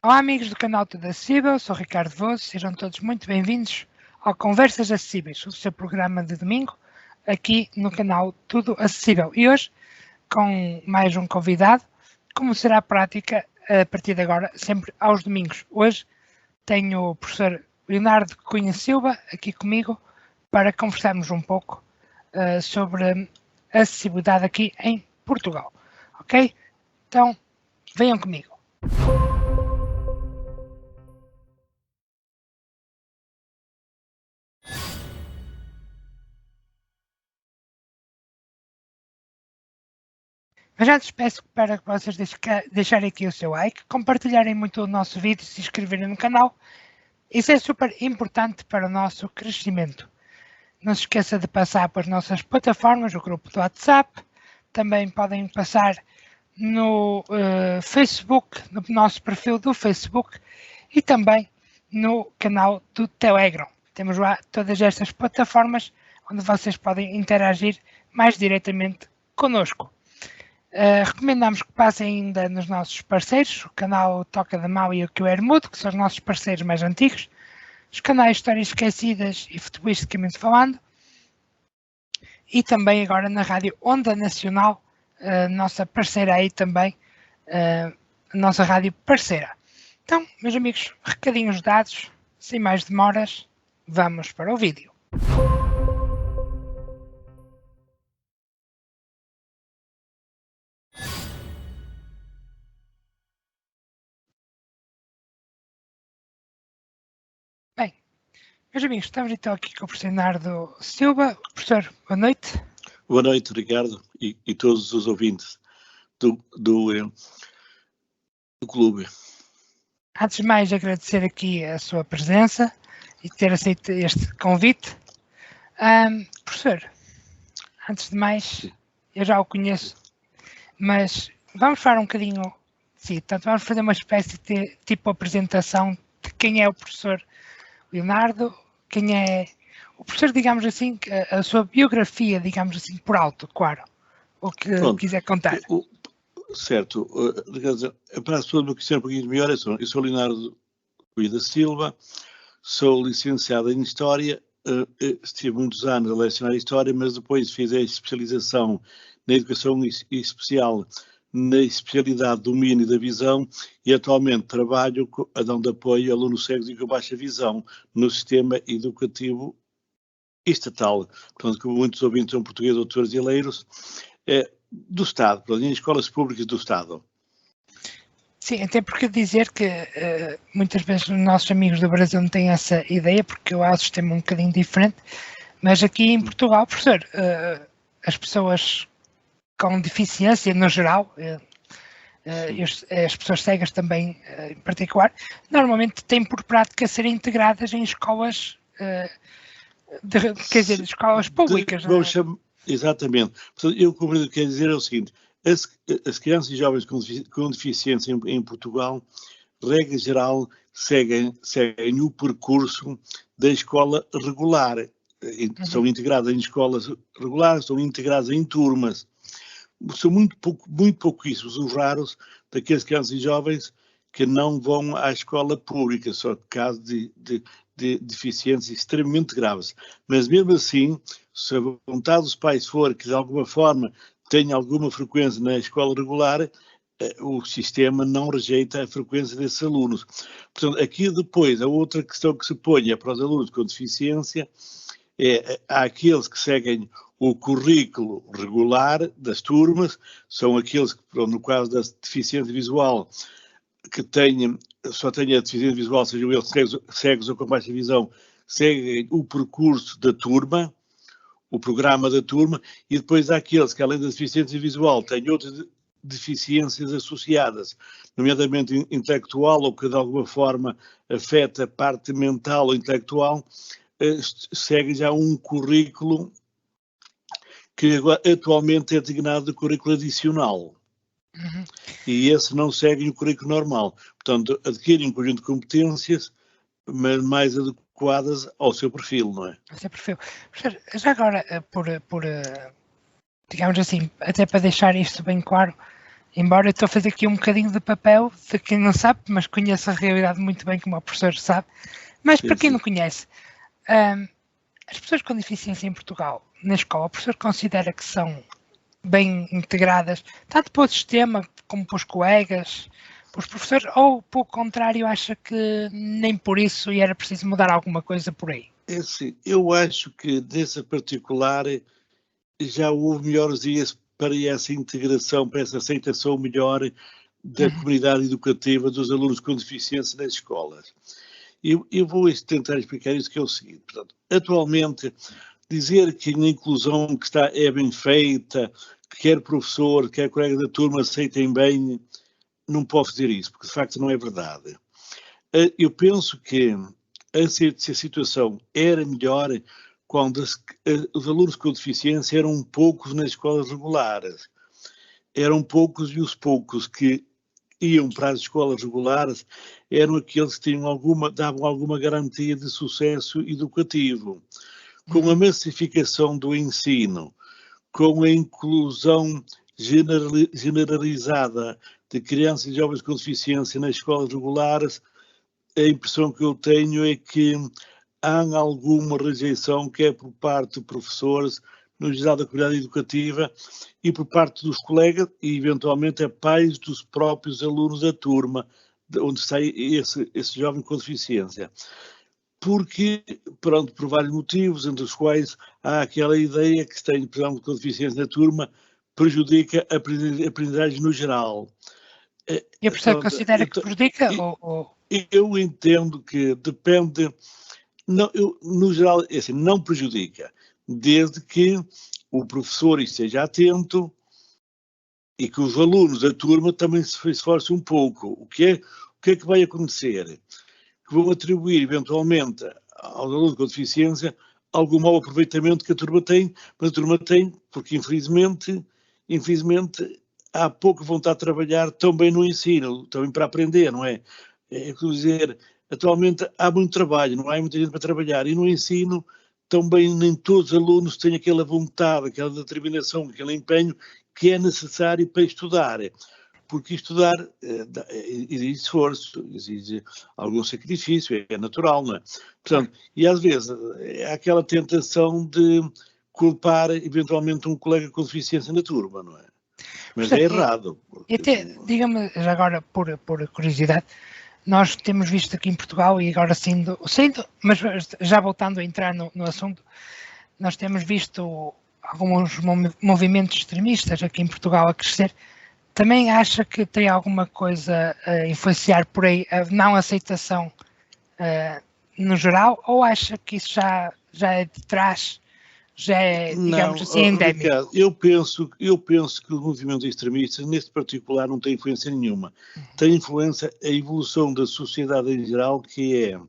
Olá amigos do canal Tudo Acessível, sou Ricardo Vosso, sejam todos muito bem-vindos ao Conversas Acessíveis, o seu programa de domingo, aqui no canal Tudo Acessível. E hoje, com mais um convidado, como será a prática a partir de agora, sempre aos domingos. Hoje tenho o professor Leonardo Cunha Silva aqui comigo para conversarmos um pouco sobre a acessibilidade aqui em Portugal. Ok? Então, venham comigo. Mas antes peço para que vocês deixarem aqui o seu like, compartilharem muito o nosso vídeo e se inscreverem no canal. Isso é super importante para o nosso crescimento. Não se esqueça de passar pelas nossas plataformas, o grupo do WhatsApp. Também podem passar no Facebook, no nosso perfil do Facebook e também no canal do Telegram. Temos lá todas estas plataformas onde vocês podem interagir mais diretamente connosco. Recomendamos que passem ainda nos nossos parceiros, o canal Toca da Mau e o QR Mudo, que são os nossos parceiros mais antigos, os canais Histórias Esquecidas e Futebolisticamente Falando, e também agora na Rádio Onda Nacional, nossa parceira aí também, a nossa rádio parceira. Então, meus amigos, recadinhos dados, sem mais demoras, vamos para o vídeo. Bem, meus amigos, estamos então aqui com o professor Leonardo Silva. Professor, boa noite. Boa noite, Ricardo, e todos os ouvintes do clube. Antes de mais, agradecer aqui a sua presença e ter aceito este convite. Professor, antes de mais, eu já o conheço, mas vamos falar um bocadinho de si. Portanto, vamos fazer uma espécie de tipo apresentação de quem é o professor Leonardo, quem é o professor, digamos assim, a sua biografia, digamos assim, por alto, claro, o que quiser contar. Certo, para as pessoas me conhecerem um pouquinho melhor, eu sou Leonardo Cunha da Silva, sou licenciado em História, estive muitos anos a lecionar História, mas depois fiz a especialização na Educação Especial, na especialidade do domínio da visão e atualmente trabalho dando apoio a alunos cegos e com baixa visão no sistema educativo estatal. Portanto, como muitos ouvintes são portugueses ou brasileiros, do Estado, em escolas públicas do Estado. Sim, até porque dizer que muitas vezes os nossos amigos do Brasil não têm essa ideia, porque lá o sistema é um bocadinho diferente, mas aqui em Portugal, professor, as pessoas com deficiência no geral, as pessoas cegas também em particular, normalmente têm por prática ser integradas em escolas, quer dizer, escolas públicas. Exatamente. Portanto, eu compreendo o que quer dizer é o seguinte, as crianças e jovens com deficiência em Portugal, regra geral, seguem o percurso da escola regular. São integradas em escolas regulares, são integradas em turmas. São muito pouquíssimos os raros daqueles crianças e jovens que não vão à escola pública, só caso de deficiências extremamente graves. Mas mesmo assim, se a vontade dos pais for que de alguma forma tenha alguma frequência na escola regular, o sistema não rejeita a frequência desses alunos. Portanto, aqui depois, a outra questão que se põe para os alunos com deficiência há aqueles que seguem o currículo regular das turmas, são aqueles que, no caso da deficiência visual, que só tenham a deficiência visual, sejam eles cegos ou com baixa visão, seguem o percurso da turma, o programa da turma, e depois há aqueles que, além da deficiência visual, têm outras deficiências associadas, nomeadamente intelectual, ou que de alguma forma afeta a parte mental ou intelectual, seguem já um currículo que atualmente é designado de currículo adicional. Uhum. E esse não segue o currículo normal. Portanto, adquirem um conjunto de competências, mas mais adequadas ao seu perfil, não é? Ao seu perfil. Já agora, digamos assim, até para deixar isto bem claro, embora eu estou a fazer aqui um bocadinho de papel de quem não sabe, mas conhece a realidade muito bem, como o professor sabe. Mas para quem não conhece, as pessoas com deficiência em Portugal, na escola, o professor considera que são bem integradas, tanto para o sistema como para os colegas, para os professores, ou, pelo contrário, acha que nem por isso e era preciso mudar alguma coisa por aí? É assim, eu acho que nessa particular já houve melhores dias para essa integração, para essa aceitação melhor da comunidade educativa dos alunos com deficiência nas escolas. Eu vou tentar explicar isso, que é o seguinte. Portanto, atualmente, dizer que a inclusão que está é bem feita, que quer professor, quer colega da turma aceitem bem, não posso dizer isso, porque de facto não é verdade. Eu penso que a situação era melhor quando os alunos com deficiência eram poucos nas escolas regulares. Eram poucos, e os poucos que iam para as escolas regulares eram aqueles que davam alguma garantia de sucesso educativo. Com a massificação do ensino, com a inclusão generalizada de crianças e jovens com deficiência nas escolas regulares, a impressão que eu tenho é que há alguma rejeição, quer por parte de professores, no geral da comunidade educativa, e por parte dos colegas, e eventualmente a pais dos próprios alunos da turma, onde está esse jovem com deficiência. Porque, pronto, por vários motivos, entre os quais há aquela ideia que se tem, por exemplo, com deficiência na turma, prejudica a aprendizagem no geral. E a professora considera que prejudica? Eu entendo que depende, não, no geral, é assim, não prejudica, desde que o professor esteja atento e que os alunos da turma também se esforcem um pouco. O que é que vai acontecer? Que vão atribuir, eventualmente, aos alunos com deficiência algum mau aproveitamento que a turma tem, mas a turma tem porque, infelizmente, há pouca vontade de trabalhar também no ensino, também para aprender, não é? É dizer, atualmente há muito trabalho, não há muita gente para trabalhar, e no ensino também nem todos os alunos têm aquela vontade, aquela determinação, aquele empenho que é necessário para estudar. Porque estudar exige esforço, exige algum sacrifício, é natural, não é? Portanto, e às vezes há aquela tentação de culpar eventualmente um colega com deficiência na turma, não é? Mas é errado. E até, diga-me, já agora, por curiosidade, nós temos visto aqui em Portugal, e agora sendo mas já voltando a entrar no assunto, nós temos visto alguns movimentos extremistas aqui em Portugal a crescer. Também acha que tem alguma coisa a influenciar por aí a não aceitação no geral, ou acha que isso já é de trás, já é, digamos assim, endémico? Ricardo, eu penso que os movimentos extremistas, neste particular, não têm influência nenhuma. Tem influência a evolução da sociedade em geral, que é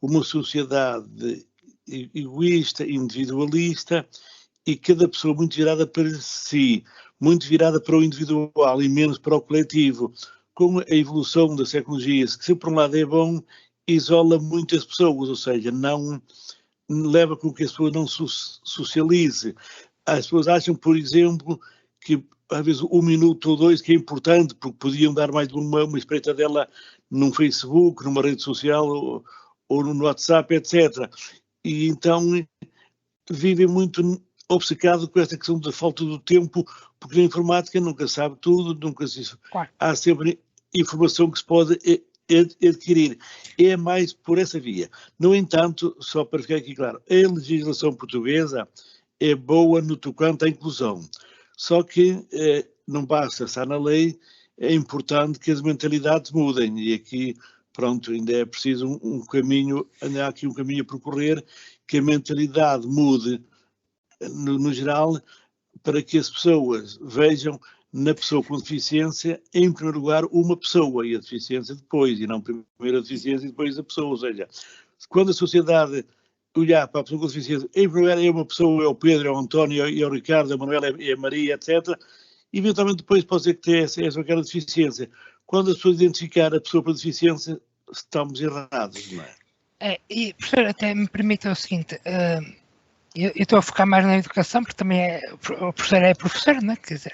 uma sociedade egoísta, individualista, e cada pessoa muito virada para si, muito virada para o individual e menos para o coletivo. Com a evolução das tecnologias, que se por um lado é bom, isola muitas pessoas, ou seja, não leva com que a pessoa não socialize. As pessoas acham, por exemplo, que às vezes 1 minuto ou 2 que é importante, porque podiam dar mais uma espreitadela num Facebook, numa rede social ou no WhatsApp, etc. E então vivem muito obcecado com esta questão da falta do tempo, porque na informática nunca sabe tudo, nunca se... Claro. Há sempre informação que se pode adquirir. É mais por essa via. No entanto, só para ficar aqui claro, a legislação portuguesa é boa no tocante à inclusão. Só que não basta estar na lei, é importante que as mentalidades mudem. E aqui, pronto, ainda é preciso um caminho, ainda há aqui um caminho a percorrer, que a mentalidade mude no geral, para que as pessoas vejam na pessoa com deficiência, em primeiro lugar, uma pessoa, e a deficiência depois, e não primeiro a deficiência e depois a pessoa. Ou seja, quando a sociedade olhar para a pessoa com deficiência, em primeiro lugar é uma pessoa, é o Pedro, é o António, é o Ricardo, é a Manuela, é a Maria, etc. Eventualmente depois pode ser que tenha essa ou aquela deficiência. Quando as pessoas identificar a pessoa com deficiência, estamos errados, não é? E, professor, até me permita o seguinte... eu estou a focar mais na educação, porque também o professor é professor, não é? Quer dizer,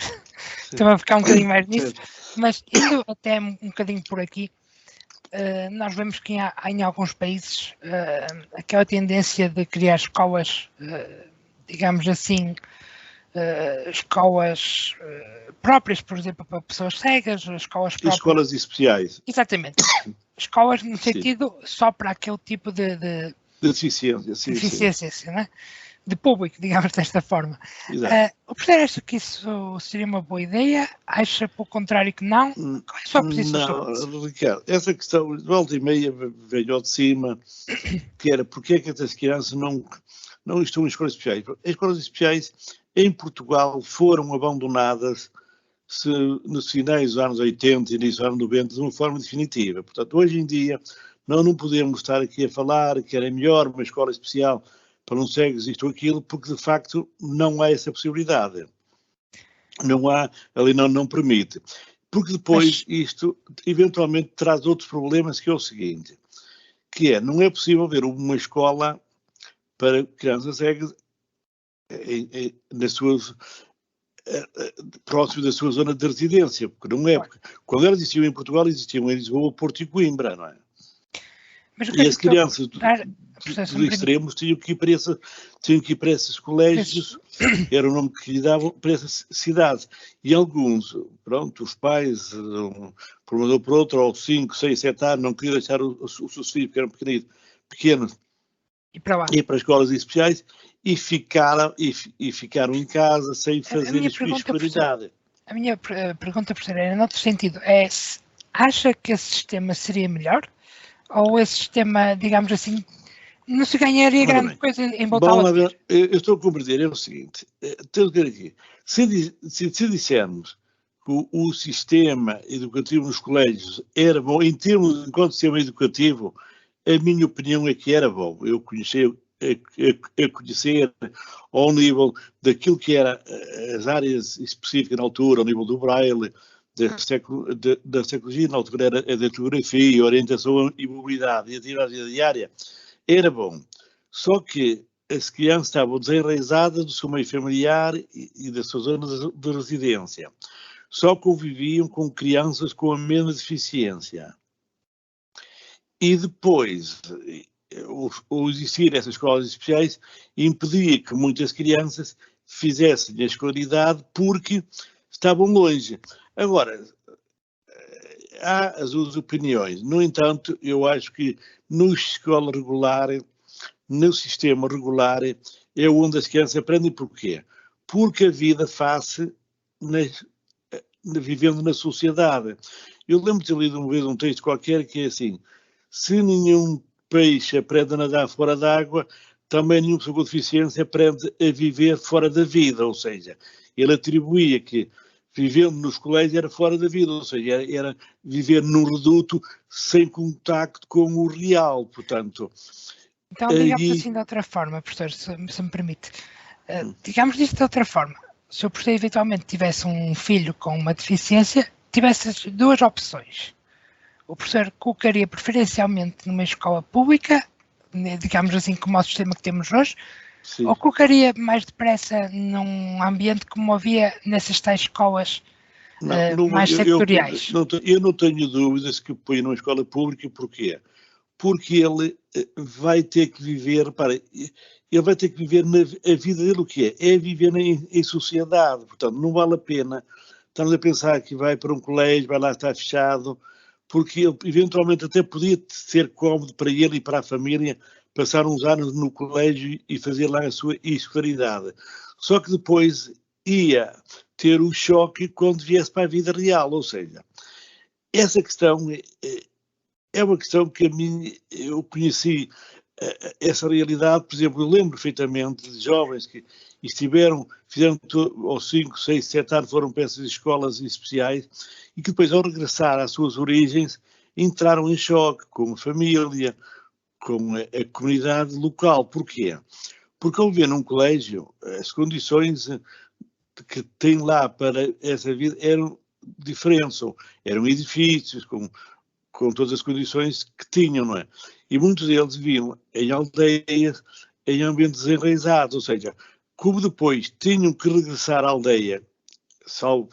estou a focar um bocadinho mais nisso, mas indo até um bocadinho por aqui, nós vemos que há em alguns países aquela tendência de criar escolas, digamos assim, escolas próprias, por exemplo, para pessoas cegas, escolas próprias. Escolas especiais. Exatamente. Escolas no sentido só para aquele tipo de deficiência, sim, deficiência, né? De público, digamos desta forma. O professor acha que isso seria uma boa ideia? Acha, pelo contrário, que não? Qual é a sua posição sobre isso? Não, Ricardo, essa questão, de volta e meia, veio de cima, que era porque é que essas crianças não estão em escolas especiais. As escolas especiais, em Portugal, foram abandonadas nos finais dos anos 80 e início dos anos 90 de uma forma definitiva. Portanto, hoje em dia, nós não podemos estar aqui a falar que era melhor uma escola especial para não cegos isto ou aquilo, porque de facto não há essa possibilidade. Não há, ali não permite. Porque depois isto eventualmente traz outros problemas, que é o seguinte, que é, não é possível haver uma escola para crianças cegas nas suas próximo da sua zona de residência, porque não é, porque quando elas existiam em Portugal, existiam em Lisboa, Porto e Coimbra, não é? Mas e as crianças dos extremos tinham que ir para esses colégios, era o nome que lhe davam, para essas cidades. E alguns, pronto, os pais, por uma ou por outra, aos 5, 6, 7 anos, não queriam deixar os seus filhos, que eram pequenos, ir para escolas especiais, e ficaram em casa sem fazer escolaridade. A minha pergunta, professor, era noutro sentido, acha que esse sistema seria melhor? Ou esse sistema, digamos assim, não se ganharia grande coisa em voltá-lo a ter? Eu estou a compreender, é o seguinte, temos que ver aqui, se dissermos que o sistema educativo nos colégios era bom, em termos enquanto sistema educativo, a minha opinião é que era bom. Eu conhecer ao nível daquilo que era as áreas específicas na altura, ao nível do Braille, da psicologia, na altura era a datilografia, orientação e mobilidade e atividade diária, era bom. Só que as crianças estavam desenraizadas do seu meio familiar e da sua zona de residência. Só conviviam com crianças com a mesma deficiência. E depois, o existir essas escolas especiais impedia que muitas crianças fizessem a escolaridade porque estavam longe. Agora, há as duas opiniões. No entanto, eu acho que no sistema regular, é onde as crianças aprendem. Porquê? Porque a vida faz-se vivendo na sociedade. Eu lembro de ter lido uma vez um texto qualquer que é assim: se nenhum peixe aprende a nadar fora d'água, também nenhuma pessoa com deficiência aprende a viver fora da vida. Ou seja, ele atribuía que vivendo nos colégios era fora da vida, ou seja, era viver num reduto sem contacto com o real, portanto. Então, digamos assim de outra forma, professor, se me permite. Digamos disto de outra forma. Se o professor eventualmente tivesse um filho com uma deficiência, tivesse duas opções. O professor colocaria preferencialmente numa escola pública, digamos assim como o sistema que temos hoje, sim, ou colocaria mais depressa num ambiente como havia nessas tais escolas mais sectoriais? Eu não tenho dúvidas que põe numa escola pública. Porquê? Porque ele vai ter que viver, ele vai ter que viver a vida dele. O que é? É viver em sociedade. Portanto, não vale a pena estarmos a pensar que vai para um colégio, vai lá estar fechado, porque ele eventualmente até podia ser cómodo para ele e para a família passar uns anos no colégio e fazer lá a sua escolaridade. Só que depois ia ter o choque quando viesse para a vida real. Ou seja, essa questão é uma questão que eu conheci essa realidade. Por exemplo, eu lembro perfeitamente de jovens que fizeram aos 5, 6, 7 anos, foram para essas escolas especiais e que depois, ao regressar às suas origens, entraram em choque com a família, com a comunidade local. Porquê? Porque ao ver num colégio, as condições que tem lá para essa vida eram diferentes, eram edifícios com todas as condições que tinham, não é? E muitos deles viviam em aldeias em ambientes desenraizados, ou seja, como depois tinham que regressar à aldeia, salvo,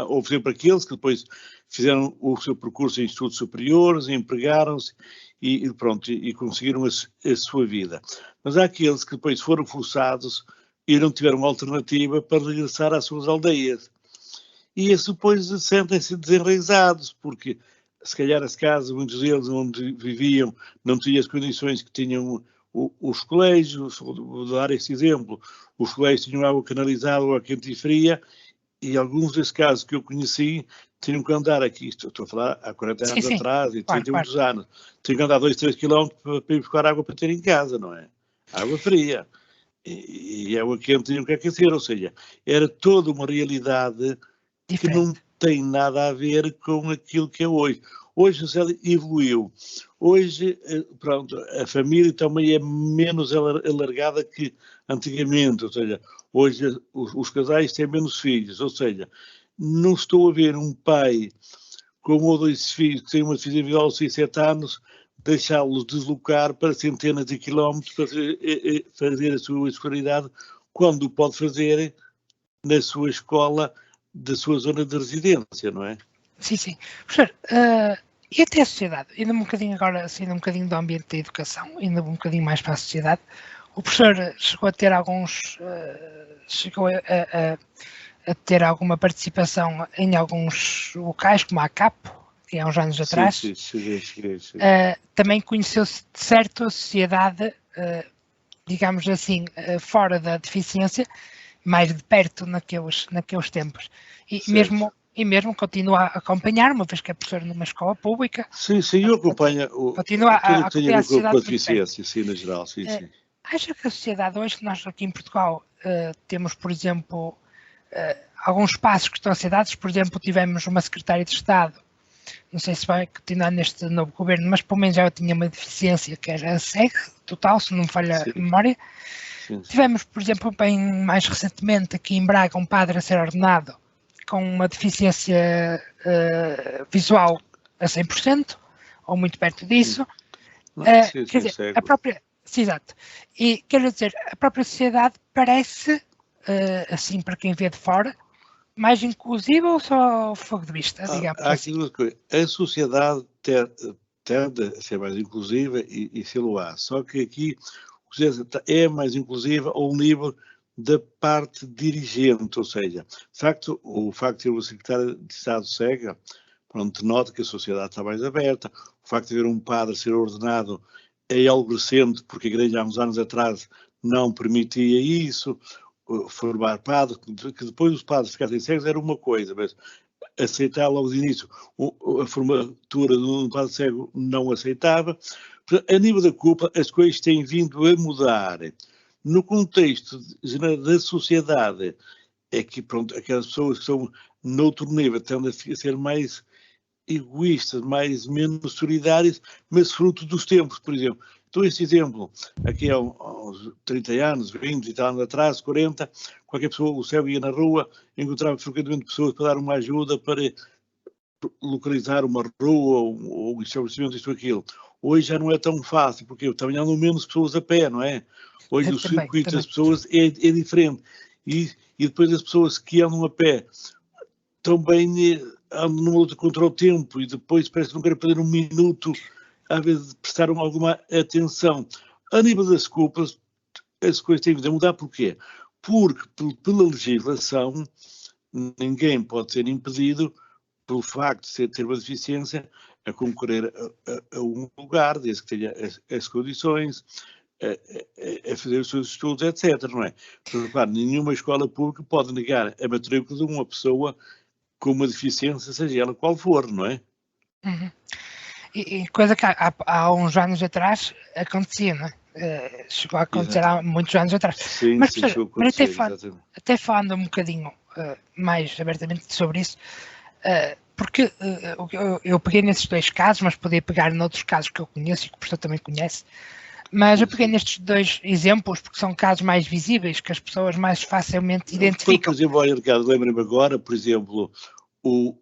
houve sempre aqueles que depois fizeram o seu percurso em estudos superiores, empregaram-se e pronto, e conseguiram a sua vida. Mas há aqueles que depois foram forçados e não tiveram alternativa para regressar às suas aldeias. E esses depois sentem-se desenraizados, porque se calhar as casas, muitos deles onde viviam, não tinham as condições que tinham os colégios. Vou dar esse exemplo, os colégios tinham água canalizada ou quente e fria, e alguns desses casos que eu conheci tinham que andar aqui, estou a falar há 40 anos atrás, e 30 e muitos anos, tinham que andar 2, 3 quilómetros para ir buscar água para ter em casa, não é? Água fria. E água quente tinham que aquecer, ou seja, era toda uma realidade que não tem nada a ver com aquilo que é hoje. Hoje a sociedade evoluiu. Hoje, pronto, a família também é menos alargada que antigamente, ou seja, hoje os casais têm menos filhos, ou seja, não estou a ver um pai com 1 ou 2 filhos que têm uma deficiência individual de 6, 7 anos, deixá-los deslocar para centenas de quilómetros para fazer a sua escolaridade, quando pode fazer na sua escola da sua zona de residência, não é? Sim, sim. Professor, e até a sociedade, ainda um bocadinho agora, saindo um bocadinho do ambiente da educação, ainda um bocadinho mais para a sociedade, o professor chegou a ter ter alguma participação em alguns locais, como a ACAP, que há uns anos atrás. Sim. Também conheceu-se, de certo, a sociedade, digamos assim, fora da deficiência, mais de perto naqueles tempos. E mesmo continua a acompanhar, uma vez que é professor numa escola pública. Sim, eu acompanho continua a acompanhar a sociedade com a deficiência, sim, na geral, sim. Acha que a sociedade hoje, nós aqui em Portugal temos, por exemplo, alguns passos que estão a ser dados, por exemplo, tivemos uma secretária de Estado, não sei se vai continuar neste novo governo, mas pelo menos ela tinha uma deficiência que era cega, total, se não me falha a memória. Sim. Tivemos, por exemplo, bem mais recentemente aqui em Braga, um padre a ser ordenado com uma deficiência visual a 100%, ou muito perto disso. Quer dizer, a própria... Sim, exato. E, quero dizer, a própria sociedade parece, assim, para quem vê de fora, mais inclusiva ou só fogo de vista, digamos assim? A sociedade tende a ser mais inclusiva e se-lo-á. Só que aqui é mais inclusiva ao nível da parte dirigente, ou seja, o facto de ter uma secretária de Estado cega, pronto, nota que a sociedade está mais aberta. O facto de haver um padre ser ordenado é algo recente, porque a Igreja há uns anos atrás não permitia isso, formar padre, que depois os padres ficassem cegos era uma coisa, mas aceitar logo de início a formatura de um padre cego não aceitava. A nível da culpa, as coisas têm vindo a mudar. No contexto da sociedade, é que, pronto, aquelas pessoas que são noutro nível tendem a ser mais egoístas, menos solidárias, mas fruto dos tempos, por exemplo. Então, este exemplo, aqui há uns 30 anos, 20 e tal anos atrás, 40, qualquer pessoa, o cego ia na rua, encontrava frequentemente pessoas para dar uma ajuda, para localizar uma rua ou um estabelecimento, isto ou aquilo. Hoje já não é tão fácil, porque também andam menos pessoas a pé, não é? Hoje o circuito das pessoas é diferente. E depois as pessoas que andam a pé também andam numa luta contra o tempo e depois parece que não querem perder um minuto à vez de prestar alguma atenção. A nível das culpas, as coisas têm de mudar. Porquê? Porque pela legislação ninguém pode ser impedido, pelo facto de ter uma deficiência, a concorrer a um lugar, desde que tenha as condições, a fazer os seus estudos, etc. Não é? Porque, claro, nenhuma escola pública pode negar a matrícula de uma pessoa com uma deficiência, seja ela qual for, não é? Uhum. E coisa que há uns anos atrás acontecia, não é? Chegou a acontecer há muitos anos atrás. Sim, mas, sim, mas até falando um bocadinho mais abertamente sobre isso, porque eu peguei nesses 2 casos, mas podia pegar noutros casos que eu conheço e que o professor também conhece, mas eu peguei nestes 2 exemplos porque são casos mais visíveis, que as pessoas mais facilmente identificam. Por exemplo, Ricardo, lembra-me agora, por exemplo,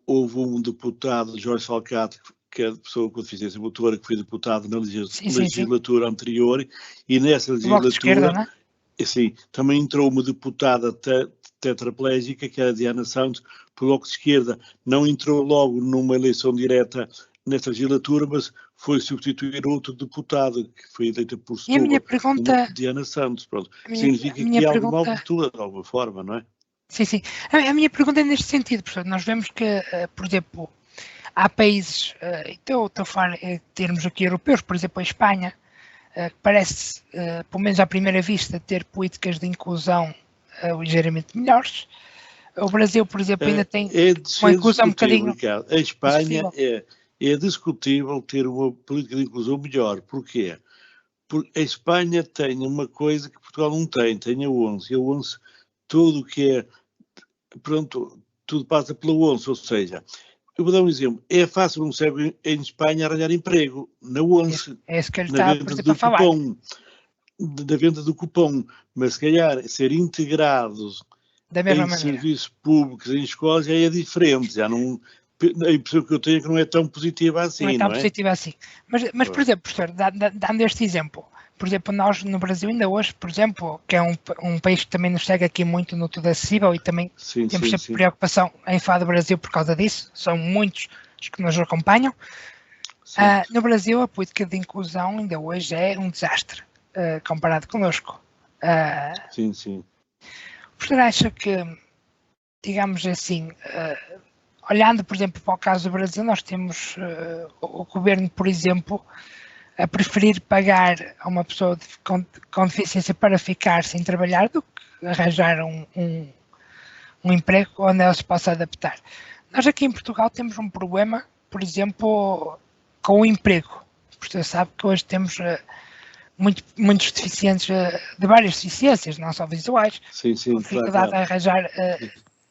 houve um deputado, Jorge Falcato, que é a pessoa com deficiência motora, que foi deputado na legislatura anterior, e nessa legislatura, esquerda, não é? Assim, também entrou uma deputada tetraplégica, que era a Diana Santos, pelo Bloco de Esquerda. Não entrou logo numa eleição direta nesta legislatura, mas foi substituir outro deputado, que foi eleita por Setúbal, a minha pergunta, Diana Santos. Pronto. Significa que há alguma abertura, de alguma forma, não é? Sim. A minha pergunta é neste sentido, professor. Nós vemos que, por exemplo, há países, estou a falar em termos aqui europeus, por exemplo, a Espanha, que parece, pelo menos à primeira vista, ter políticas de inclusão ligeiramente melhores. O Brasil, por exemplo, ainda tem uma inclusão um bocadinho... Ricardo. A Espanha é discutível ter uma política de inclusão melhor. Porquê? Porque a Espanha tem uma coisa que Portugal não tem a ONCE. A ONCE, tudo o que é... Pronto, tudo passa pela ONCE, ou seja... Eu vou dar um exemplo. É fácil, não sabe, em Espanha arranjar emprego, na ONCE, na venda do cupom, da venda do cupom, mas se calhar ser integrados em serviços públicos, em escolas, já é diferente, já não... A impressão que eu tenho é que não é tão positiva assim, não é? Positiva assim. Mas por exemplo, professor, dando este exemplo, por exemplo, nós no Brasil ainda hoje, por exemplo, que é um país que também nos segue aqui muito no Tudo Acessível e também temos sempre preocupação em falar do Brasil por causa disso, são muitos os que nos acompanham. No Brasil, a política de inclusão ainda hoje é um desastre, comparado connosco. Sim. O professor acha que, digamos assim, olhando, por exemplo, para o caso do Brasil, nós temos o governo, por exemplo, a preferir pagar a uma pessoa com deficiência para ficar sem trabalhar do que arranjar um emprego onde ela se possa adaptar. Nós aqui em Portugal temos um problema, por exemplo, com o emprego. Você sabe que hoje temos muitos deficientes de várias deficiências, não só visuais, com dificuldade a arranjar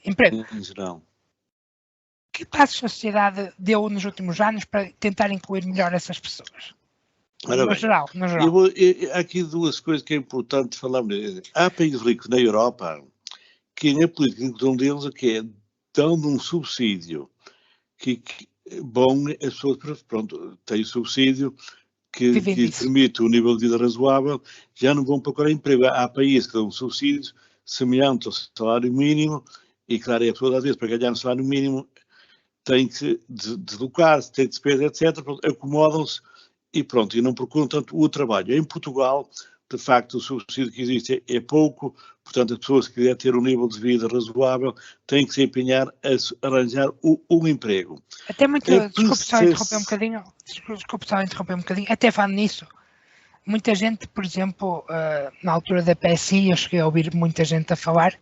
emprego. Em geral. Que passos a sociedade deu nos últimos anos para tentar incluir melhor essas pessoas? No geral. Há aqui duas coisas que é importante falar. Há países ricos na Europa que na política de inclusão deles é dando um subsídio que bom, as pessoas, pronto, têm subsídio que permite um nível de vida razoável, já não vão procurar emprego. Há países que dão subsídios semelhante ao salário mínimo e, claro, a pessoa às vezes para ganhar um salário mínimo tem que deslocar-se, tem despesa, etc. Acomodam-se e pronto, e não procuram tanto o trabalho. Em Portugal, de facto, o subsídio que existe é pouco, portanto, as pessoas que quiserem ter um nível de vida razoável têm que se empenhar a arranjar um emprego. Até muito, desculpe só interromper um bocadinho, até falando nisso, muita gente, por exemplo, na altura da PSI, eu cheguei a ouvir muita gente a falar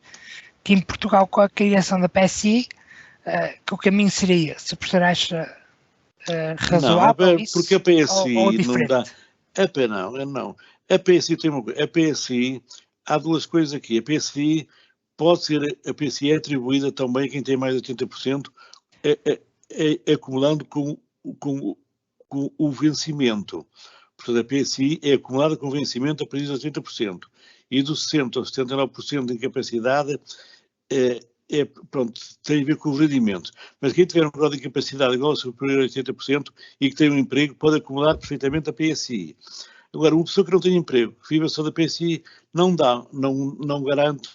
que em Portugal, com a criação da PSI, que o caminho seria, se o professor acha razoável, não, porque a PSI ou não dá. Não. A PSI tem uma coisa. A PSI, há duas coisas aqui. A PSI é atribuída também a quem tem mais de 80%, acumulando com o vencimento. Portanto, a PSI é acumulada com vencimento a partir dos 80%. E dos 60% aos 79% de incapacidade pronto, tem a ver com o rendimento. Mas quem tiver um grau de incapacidade igual ou superior a 80% e que tem um emprego pode acumular perfeitamente a PSI. Agora, uma pessoa que não tem emprego, que vive só da PSI, não garante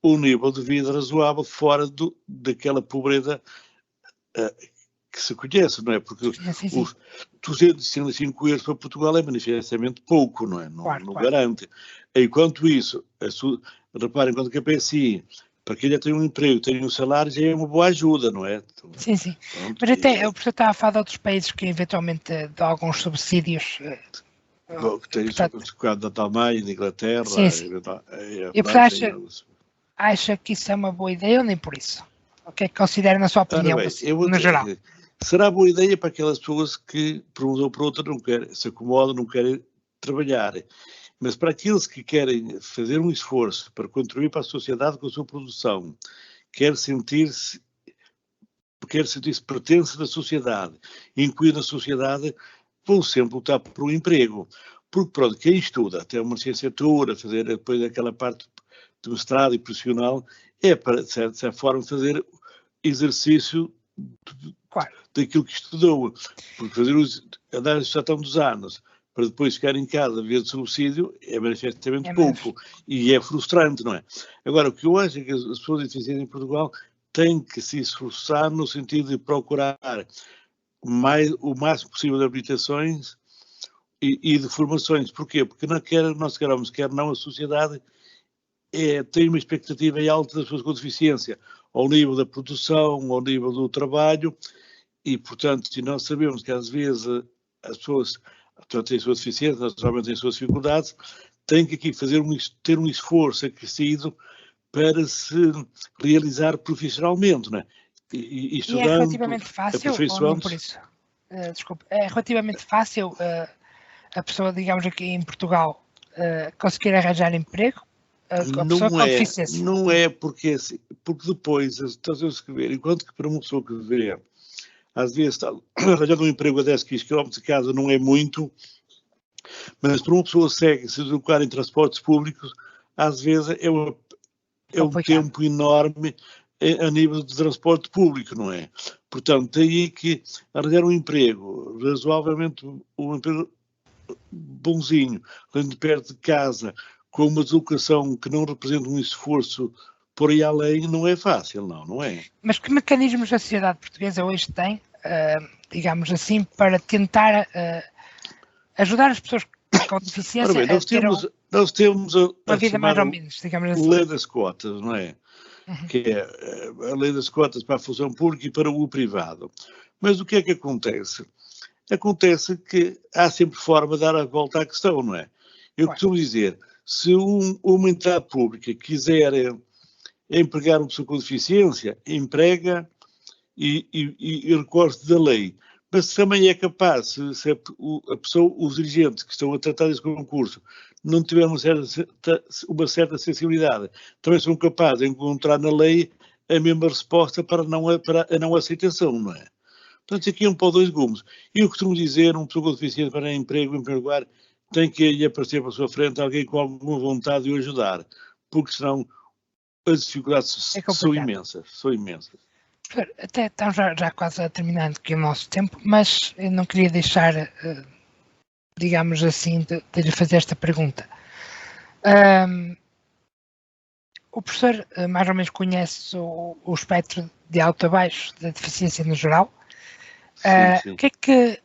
um nível de vida razoável fora daquela pobreza que se conhece, não é? Porque os 265 euros para Portugal é manifestamente pouco, não é? Não garante. Enquanto isso, reparem, enquanto que a PSI, para quem já tem um emprego, tem um salário, já é uma boa ajuda, não é? Sim. Pronto, mas até, o professor está a falar de outros países que eventualmente dão alguns subsídios. Que tem o da Alemanha, da Inglaterra. E você acha que isso é uma boa ideia ou nem por isso? O que é que considera, na sua opinião, no geral? Será boa ideia para aquelas pessoas que, por uma ou por outra, não querem, se acomodam, não querem trabalhar. Mas para aqueles que querem fazer um esforço para contribuir para a sociedade com a sua produção, quer sentir-se pertence da sociedade, incluir na sociedade, vão sempre lutar por um emprego. Porque, pronto, quem estuda até uma licenciatura, fazer depois aquela parte de mestrado e profissional, é para, de certa forma, fazer exercício daquilo que estudou, porque fazer andar a gestão dos anos para depois ficar em casa a ver de subsídio é manifestamente pouco e é frustrante, não é? Agora, o que eu acho é que as pessoas deficientes em Portugal têm que se esforçar no sentido de procurar o máximo possível de habilitações e de formações. Porquê? Porque não quer nós queramos, quer não, a sociedade tem uma expectativa alta das pessoas com deficiência, ao nível da produção, ao nível do trabalho, e, portanto, se nós sabemos que às vezes as pessoas têm a sua deficiência, naturalmente têm as suas dificuldades, têm que aqui ter um esforço acrescido para se realizar profissionalmente, não é? E é relativamente fácil, ou não por isso? Desculpe, é relativamente fácil a pessoa, digamos aqui em Portugal, conseguir arranjar emprego? Não é porque depois, estás a escrever, enquanto que para uma pessoa que vê, às vezes está arranjando um emprego a 10 km de casa não é muito, mas para uma pessoa cega se deslocar em transportes públicos, às vezes é um tempo enorme a nível de transporte público, não é? Portanto, daí que arranjar um emprego razoavelmente, um emprego bonzinho, perto de casa, com uma deslocação que não representa um esforço por aí além, não é fácil, não é? Mas que mecanismos a sociedade portuguesa hoje tem, digamos assim, para tentar ajudar as pessoas com deficiência a ter uma vida mais ou menos, digamos assim. Lei das cotas, não é? Uhum. Que é a lei das cotas para a função pública e para o privado. Mas o que é que acontece? Acontece que há sempre forma de dar a volta à questão, não é? Eu costumo dizer, se uma entidade pública quiser empregar uma pessoa com deficiência, emprega e recorte da lei. Mas também é capaz, se a pessoa, os dirigentes que estão a tratar desse concurso não tiverem uma certa sensibilidade, também são capazes de encontrar na lei a mesma resposta para a não aceitação, não é? Portanto, aqui é um pau dois gumes. E eu costumo dizer, uma pessoa com deficiência para emprego, em primeiro lugar, tem que lhe aparecer para a sua frente alguém com alguma vontade de o ajudar, porque senão as dificuldades são imensas. Até estamos já quase a terminar aqui o nosso tempo, mas eu não queria deixar, digamos assim, de lhe fazer esta pergunta. O professor mais ou menos conhece o espectro de alto a baixo da deficiência no geral. Sim. O que é que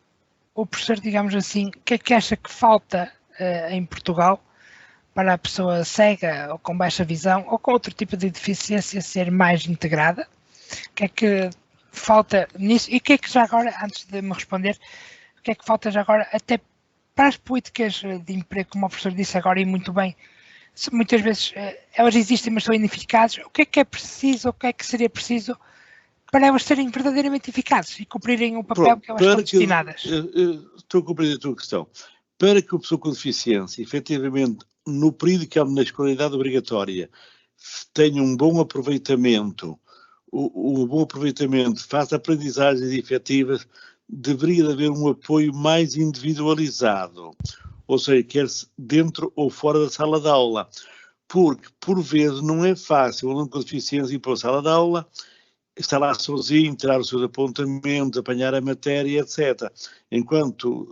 o professor, digamos assim, o que é que acha que falta em Portugal para a pessoa cega ou com baixa visão ou com outro tipo de deficiência ser mais integrada? O que é que falta nisso? E o que é que já agora, antes de me responder, o que é que falta já agora até para as políticas de emprego, como o professor disse agora e muito bem, muitas vezes elas existem, mas são ineficazes. O que é preciso, o que é que seria preciso para elas serem verdadeiramente eficazes e cumprirem o papel que elas estão destinadas? Estou a compreender a tua questão. Para que a pessoa com deficiência, efetivamente, no período que há na escolaridade obrigatória, tenha um bom aproveitamento, faz aprendizagens efetivas, deveria haver um apoio mais individualizado, ou seja, quer dentro ou fora da sala de aula, porque, por vezes, não é fácil o aluno com deficiência ir para a sala de aula, estar lá sozinho, tirar os seus apontamentos, apanhar a matéria, etc. Enquanto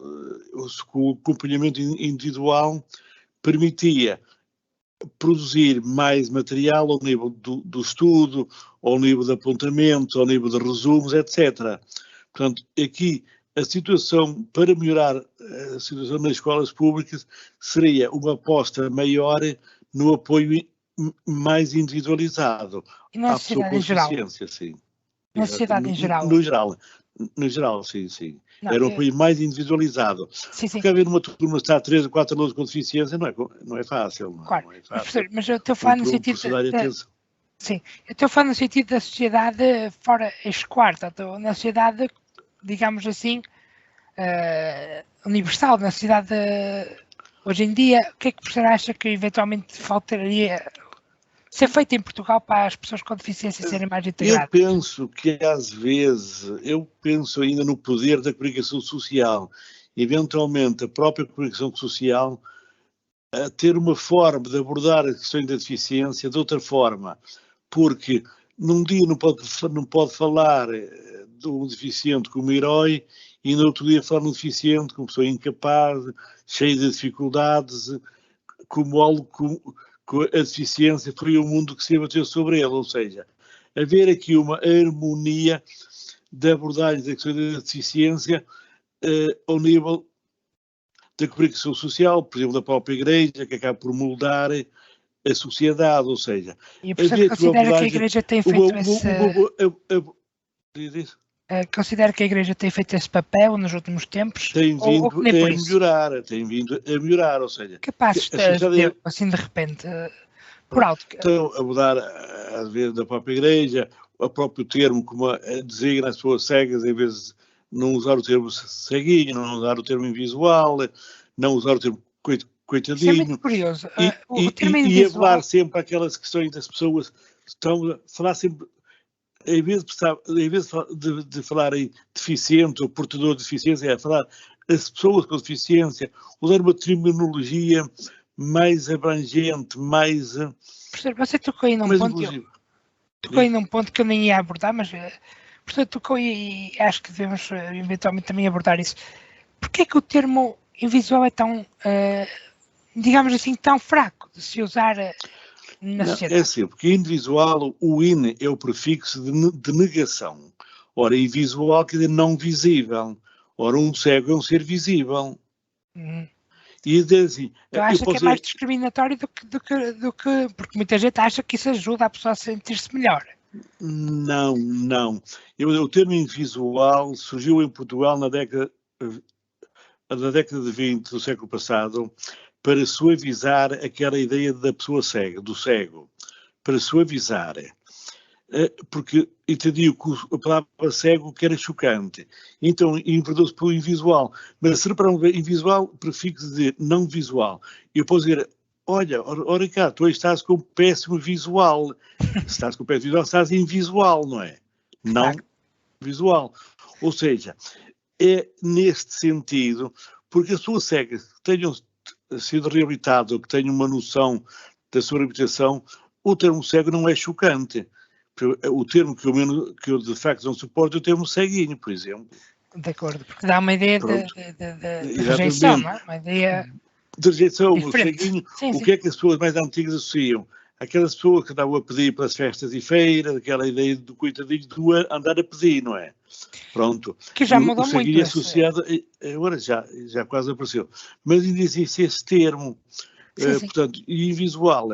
o acompanhamento individual permitia produzir mais material ao nível do estudo, ao nível de apontamentos, ao nível de resumos, etc. Portanto, aqui a situação, para melhorar a situação nas escolas públicas, seria uma aposta maior no apoio mais individualizado. E na sociedade em geral? Sim. Na sociedade em geral? No geral, sim. Não, era um apoio mais individualizado. Sim. Porque haver numa turma está 3 ou 4 alunos com deficiência não é fácil. Claro, não é fácil. Professor, mas eu estou a falar no sentido sim, eu estou a falar no sentido da sociedade fora escolar, portanto, na sociedade, digamos assim, universal, na sociedade hoje em dia. O que é que o professor acha que eventualmente faltaria ser feito em Portugal para as pessoas com deficiência serem mais integradas? Eu penso que às vezes, ainda no poder da comunicação social, eventualmente a própria comunicação social, a ter uma forma de abordar as questões da deficiência de outra forma, porque num dia não pode falar de um deficiente como herói e no outro dia falar no deficiente como pessoa incapaz, cheia de dificuldades, como algo que a deficiência foi o mundo que se abateu sobre ele, ou seja, haver aqui uma harmonia de abordagem da questão da deficiência ao nível da comunicação social, por exemplo, da própria Igreja, que acaba por moldar a sociedade, ou seja... E por isso considera que a Igreja tem feito considera que a Igreja tem feito esse papel nos últimos tempos? Tem vindo a melhorar, ou seja... Capaz assim de repente, por alto... Então, a mudar, às vezes, da própria Igreja, o próprio termo como designa as pessoas cegas, em vez de não usar o termo ceguinho, não usar o termo invisual, não usar o termo coitadinho. Isso é muito curioso. E falar sempre aquelas questões das pessoas, estão a falar sempre, em vez de falar em deficiente ou portador de deficiência, é falar as pessoas com deficiência, usar uma terminologia mais abrangente, mais... Você tocou aí num ponto que eu nem ia abordar, mas portanto tocou e acho que devemos eventualmente também abordar isso. Porquê é que o termo invisual é tão, digamos assim, tão fraco de se usar na sociedade? É assim, porque invisual, o in é o prefixo de negação. Ora, invisual quer dizer não visível. Ora, um cego é um ser visível. E assim, então acha que é mais discriminatório do que... Porque muita gente acha que isso ajuda a pessoa a sentir-se melhor. Não. O termo invisual surgiu em Portugal na década de 20 do século passado para suavizar aquela ideia da pessoa cega, do cego. Para suavizar. Porque entendiam que a palavra cego que era chocante. Então invertou-se para o invisual. Mas se reparam, invisual prefixo de não visual. Eu posso dizer, olha, Ricardo, tu estás com péssimo visual. Se estás com péssimo visual, estás invisual, não é? Não visual. Ou seja, é neste sentido, porque as pessoas cegas que tenham sido reabilitadas ou que tenham uma noção da sua reabilitação, o termo cego não é chocante. O termo que eu de facto não suporto é o termo ceguinho, por exemplo. De acordo, porque dá uma ideia de rejeição, não é? Uma ideia de rejeição, diferente. O ceguinho, sim. Que é que as pessoas mais antigas associam? Aquelas pessoas que andavam a pedir para as festas e feiras, aquela ideia do coitadinho do andar a pedir, não é? Pronto. Que já mudou muito. O ceguinho associado, agora já quase apareceu. Mas ainda existe esse termo. Sim. Portanto, e invisual.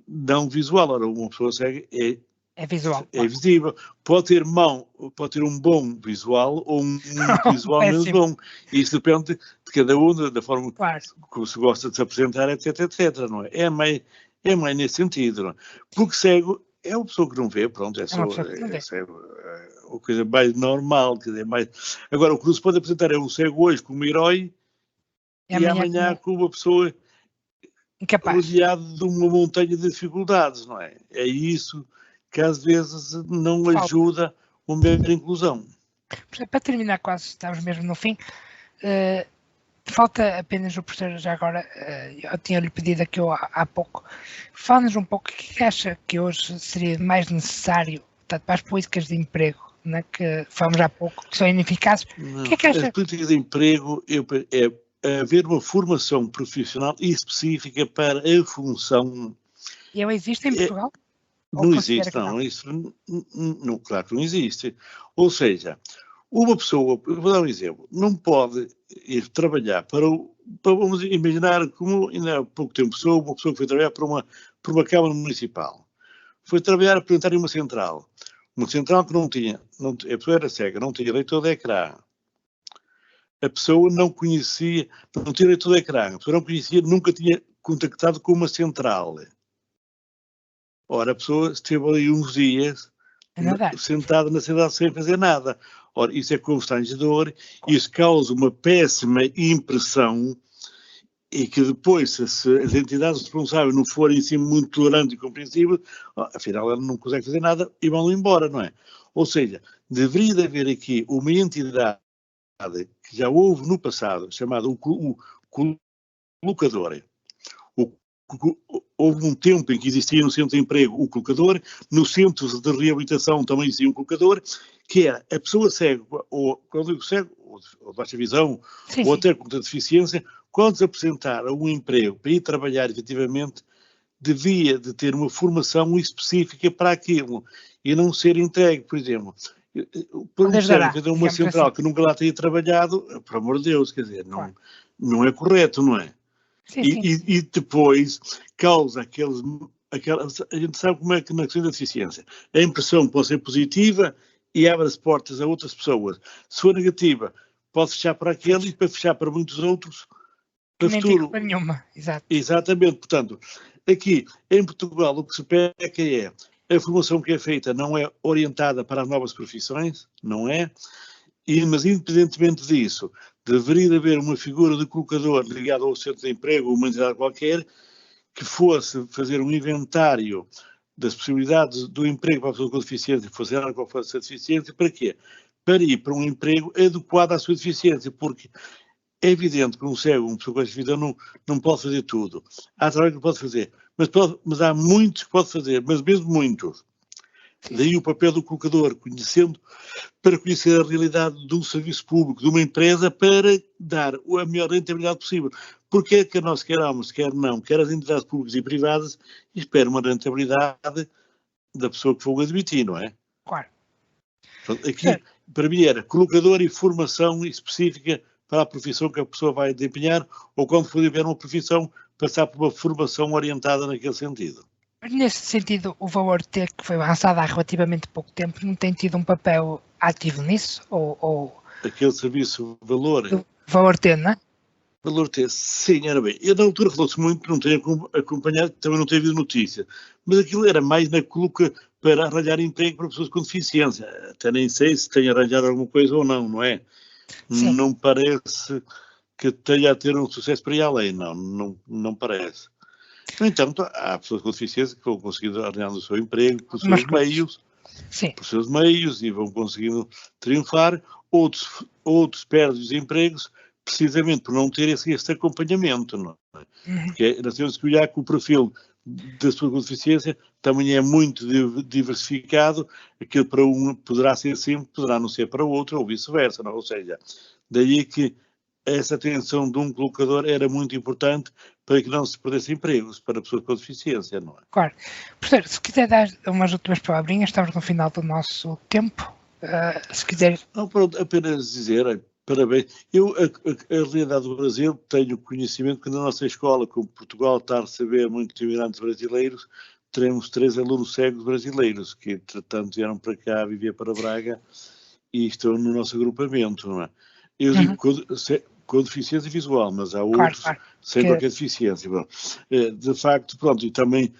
Não visual, ora, uma pessoa cega é visual. É visível. Pode ter um bom visual ou um visual menos bom. Isso depende de cada um, da forma como se gosta de se apresentar, etc, não é? É mais nesse sentido, não é? Porque cego é uma pessoa que não vê, pronto, é cego. É uma coisa mais normal, quer dizer, mais... Agora, o que se pode apresentar é um cego hoje como herói e amanhã como uma pessoa rodeada de uma montanha de dificuldades, não é? É isso que às vezes não ajuda uma maior inclusão. Para terminar, quase estamos mesmo no fim, falta apenas o professor, já agora, eu tinha-lhe pedido aqui há pouco, fala-nos um pouco o que acha que hoje seria mais necessário, portanto, para as políticas de emprego, né, que falamos há pouco, que são ineficazes. O que é que acha? As políticas de emprego é haver uma formação profissional específica para a função. E ela existe em Portugal? Não existe, não. Isso, não, claro que não existe. Ou seja, uma pessoa, vou dar um exemplo, não pode ir trabalhar vamos imaginar como ainda há pouco tempo uma pessoa que foi trabalhar para uma Câmara Municipal. Foi trabalhar a apresentar em uma central. Uma central que não tinha, a pessoa era cega, não tinha leitor de ecrã. A pessoa não tinha leitor de ecrã. A pessoa não conhecia, nunca tinha contactado com uma central. Ora, a pessoa esteve ali uns dias sentada na cidade sem fazer nada. Ora, isso é constrangedor, isso causa uma péssima impressão e que depois, se as entidades responsáveis não forem assim muito tolerantes e compreensíveis, afinal ela não consegue fazer nada e vão embora, não é? Ou seja, deveria haver aqui uma entidade que já houve no passado, chamada o colocador. O houve um tempo em que existia no centro de emprego o colocador, no centro de reabilitação também existia um colocador, que era a pessoa cega, ou quando digo cego, ou de baixa visão, Sim, ou sim. até com deficiência, quando se apresentar a um emprego para ir trabalhar efetivamente, devia de ter uma formação específica para aquilo e não ser entregue, por exemplo, por um cego de uma central que nunca lá tenha trabalhado, por amor de Deus, quer dizer, não é correto, não é? Sim, sim. E depois causa a gente sabe como é que na questão da deficiência, a impressão pode ser positiva e abre as portas a outras pessoas. Se for negativa, pode fechar para aquele e para fechar para muitos outros para nem futuro. tem culpa nenhuma, exato. Exatamente, portanto, aqui em Portugal o que se peca é a formação que é feita não é orientada para as novas profissões, não é? Mas independentemente disso, deveria haver uma figura de colocador ligada ao centro de emprego ou uma entidade qualquer que fosse fazer um inventário das possibilidades do emprego para a pessoa com deficiência, fosse ela qual fosse a deficiência, para quê? Para ir para um emprego adequado à sua deficiência, porque é evidente que um cego, uma pessoa com deficiência, não pode fazer tudo. Há trabalho que pode fazer, mas há muitos que pode fazer, mas mesmo muitos. Daí o papel do colocador, para conhecer a realidade de um serviço público, de uma empresa, para dar a melhor rentabilidade possível. Porque é que nós queramos, quer não, quer as entidades públicas e privadas, esperam uma rentabilidade da pessoa que for admitir, não é? Claro. Aqui, para mim, era colocador e formação específica para a profissão que a pessoa vai desempenhar, ou quando for desempenhar uma profissão, passar por uma formação orientada naquele sentido. Mas nesse sentido, o valor T, que foi lançado há relativamente pouco tempo, não tem tido um papel ativo nisso? Ou... Aquele serviço valor... Valor T, não é? Valor T, sim, era bem. Eu na altura falou-se muito, não tenho acompanhado, também não tenho havido notícia, mas aquilo era mais na coloca para arranjar emprego para pessoas com deficiência. Até nem sei se tem arranjado alguma coisa ou não é? Sim. Não parece que tenha a ter um sucesso para ir além, não parece. No entanto, há pessoas com deficiência que vão conseguindo arranjar o seu emprego por seus meios e vão conseguindo triunfar. Outros perdem os empregos precisamente por não ter este acompanhamento, não é? Porque nós temos que olhar que o perfil da pessoa com deficiência também é muito diversificado, aquilo para um poderá ser simples, poderá não ser para o outro, ou vice-versa, não? Ou seja, daí que essa atenção de um colocador era muito importante para que não se perdesse empregos para pessoas com deficiência, não é? Claro. Professor, se quiser dar umas últimas palavrinhas, estamos no final do nosso tempo. Se quiser... Não, pronto, apenas dizer, parabéns. Eu, a realidade do Brasil, tenho conhecimento que na nossa escola, como Portugal está a receber muitos imigrantes brasileiros, teremos 3 alunos cegos brasileiros que, entretanto, vieram para cá viver para Braga e estão no nosso agrupamento, não é? Eu digo com deficiência visual, mas há outros sem qualquer deficiência. Bom, de facto, pronto, e também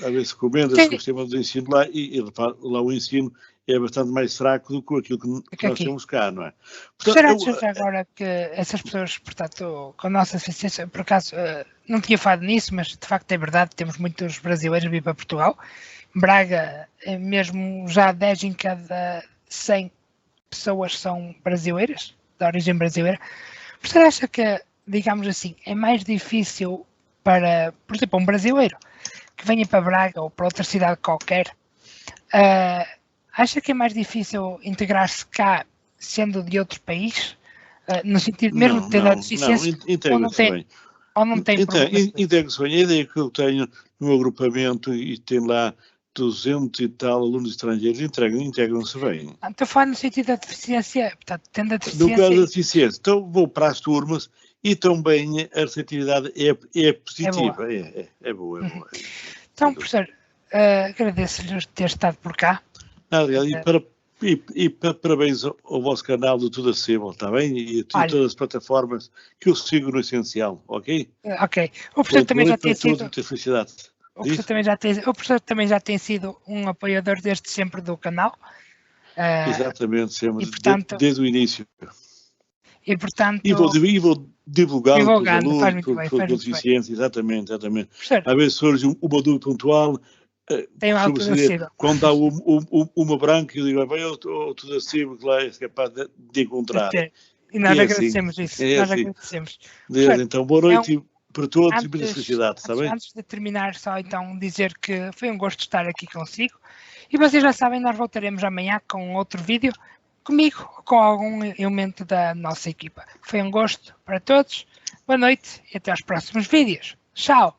às vezes comenta-se o sistema de ensino lá e lá o ensino é bastante mais fraco do que aquilo que nós temos cá, não é? Portanto, agora que essas pessoas, portanto, com a nossa deficiência, por acaso, não tinha falado nisso, mas de facto é verdade, temos muitos brasileiros a vir para Portugal. Braga, mesmo já 10 em cada 100 pessoas são brasileiras, de origem brasileira. Você acha que, digamos assim, é mais difícil para, por exemplo, um brasileiro que venha para Braga ou para outra cidade qualquer, acha que é mais difícil integrar-se cá sendo de outro país? No sentido, mesmo de ter a deficiência? Ou não tem problema? Integra-se bem. A ideia que eu tenho no meu agrupamento e tem lá 200 e tal alunos estrangeiros, integram-se bem. Estou falando no sentido da deficiência, portanto, tendo a deficiência... No caso da deficiência, então vou para as turmas e também a receptividade é positiva, é boa. Então, professor, agradeço-lhe ter estado por cá. E parabéns ao vosso canal do Tudo Acessível, está bem? E a todas as plataformas que eu sigo no essencial, ok? Ok. O professor também já tem sido... Muita felicidade. O professor também já tem sido um apoiador desde sempre do canal. Exatamente, sempre, desde o início. E, portanto... E vou divulgando para os alunos, com deficiência, exatamente. Às vezes surge uma dúvida pontual, tem uma altura acessível. Quando há uma branca, eu digo, bem, eu estou tudo acessível, que lá é capaz de encontrar. E nós agradecemos isso. Nós agradecemos. Então, boa noite e para todos e muita felicidade, está bem? Antes de terminar, só então dizer que foi um gosto estar aqui consigo. E vocês já sabem, nós voltaremos amanhã com outro vídeo, comigo ou com algum elemento da nossa equipa. Foi um gosto para todos, boa noite e até aos próximos vídeos. Tchau!